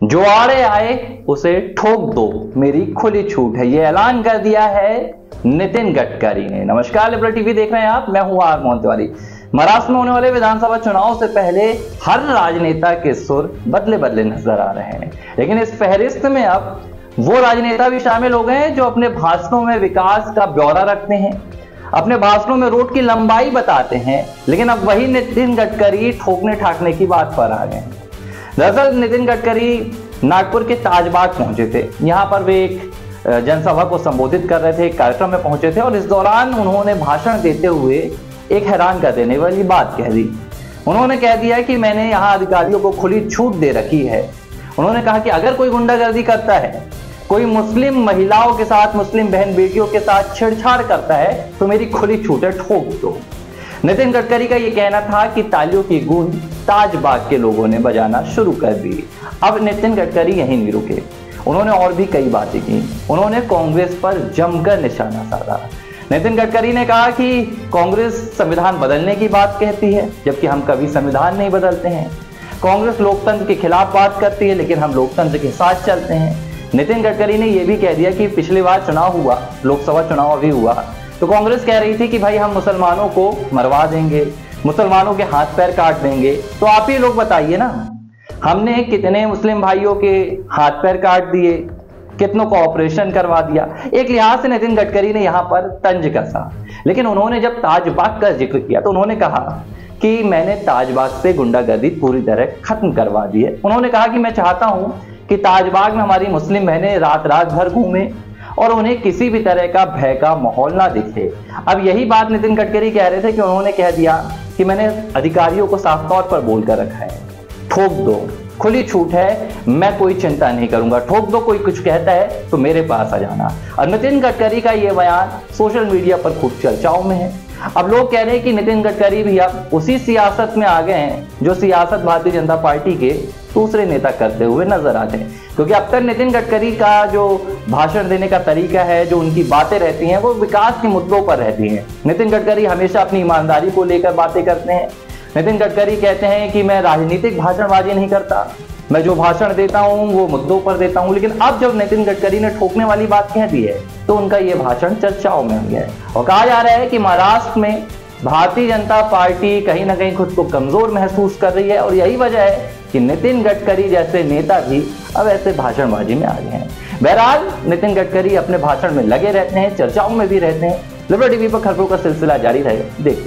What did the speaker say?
जो आड़े आए उसे ठोक दो, मेरी खुली छूट है। ये ऐलान कर दिया है नितिन गडकरी ने। नमस्कार, लिबरल टीवी देख रहे हैं आप, मैं हूं आर मोहंतवाली। महाराष्ट्र में होने वाले विधानसभा चुनाव से पहले हर राजनेता के सुर बदले बदले नजर आ रहे हैं, लेकिन इस फहरिस्त में अब वो राजनेता भी शामिल हो गए हैं जो अपने भाषणों में विकास का ब्यौरा रखते हैं, अपने भाषणों में रोड की लंबाई बताते हैं, लेकिन अब वही नितिन गडकरी ठोकने ठाकने की बात पर आ गए हैं। दरअसल नितिन गडकरी नागपुर के ताजबाग पहुंचे थे। यहां पर वे एक जनसभा को संबोधित कर रहे थे, एक कार्यक्रम में पहुंचे थे और इस दौरान उन्होंने भाषण देते हुए एक हैरान कर देने वाली बात कह दी। उन्होंने कह दिया कि मैंने यहां अधिकारियों को खुली छूट दे रखी है। उन्होंने कहा कि अगर कोई गुंडागर्दी करता है, कोई मुस्लिम महिलाओं के साथ, मुस्लिम बहन बेटियों के साथ छेड़छाड़ करता है तो मेरी खुली छूट है, ठोक दो। नितिन गडकरी का यह कहना था कि तालियों की गूंज ताजबाग के लोगों ने बजाना शुरू कर दी। अब नितिन गडकरी यहीं नहीं रुके, उन्होंने और भी कई बातें की। उन्होंने कांग्रेस पर जमकर निशाना साधा। नितिन गडकरी ने कहा कि कांग्रेस संविधान बदलने की बात कहती है, जबकि हम कभी संविधान नहीं बदलते हैं। कांग्रेस लोकतंत्र के खिलाफ बात करती है, लेकिन हम लोकतंत्र के साथ चलते हैं। नितिन गडकरी ने यह भी कह दिया कि पिछली बार चुनाव हुआ, लोकसभा चुनाव अभी हुआ, तो कांग्रेस कह रही थी कि भाई हम मुसलमानों को मरवा देंगे, मुसलमानों के हाथ पैर काट देंगे। तो आप ही लोग बताइए ना, हमने कितने मुस्लिम भाइयों के हाथ पैर काट दिए, कितनों को ऑपरेशन करवा दिया। एक लिहाज से नितिन गडकरी ने यहां पर तंज कसा, लेकिन उन्होंने जब ताजबाग का जिक्र किया तो उन्होंने कहा कि मैंने ताजबाग से गुंडागर्दी पूरी तरह खत्म करवा दी है। उन्होंने कहा कि मैं चाहता हूं कि ताजबाग में हमारी मुस्लिम बहनें रात रात भर घूमें और उन्हें किसी भी तरह का भय का माहौल ना दिखे। अब यही बात नितिन गडकरी कह रहे थे कि उन्होंने कह दिया कि मैंने अधिकारियों को साफ तौर पर बोलकर रखा है, ठोक दो, खुली छूट है, मैं कोई चिंता नहीं करूंगा, ठोक दो। कोई कुछ कहता है तो मेरे पास आ जाना। और नितिन गडकरी का यह बयान सोशल मीडिया पर खूब चर्चाओं में है। अब लोग कह रहे हैं कि नितिन गडकरी भी अब उसी सियासत में आ गए हैं जो सियासत भारतीय जनता पार्टी के दूसरे नेता करते हुए नजर आते हैं, क्योंकि अब तक नितिन गडकरी का जो भाषण देने का तरीका है, जो उनकी बातें रहती हैं, वो विकास के मुद्दों पर रहती हैं। नितिन गडकरी हमेशा अपनी ईमानदारी को लेकर बातें करते हैं। नितिन गडकरी कहते हैं कि मैं राजनीतिक भाषणबाजी नहीं करता, मैं जो भाषण देता हूं वो मुद्दों पर देता हूं। लेकिन अब जब नितिन गडकरी ने ठोकने वाली बात कह दी है तो उनका यह भाषण चर्चाओं में हो गया है और कहा जा रहा है कि महाराष्ट्र में भारतीय जनता पार्टी कहीं ना कहीं खुद को कमजोर महसूस कर रही है और यही वजह है कि नितिन गडकरी जैसे नेता भी अब ऐसे भाषणबाजी में आ गए हैं। बहरहाल नितिन गडकरी अपने भाषण में लगे रहते हैं, चर्चाओं में भी रहते हैं। लिबरल टीवी पर खबरों का सिलसिला जारी रहे, देखिए।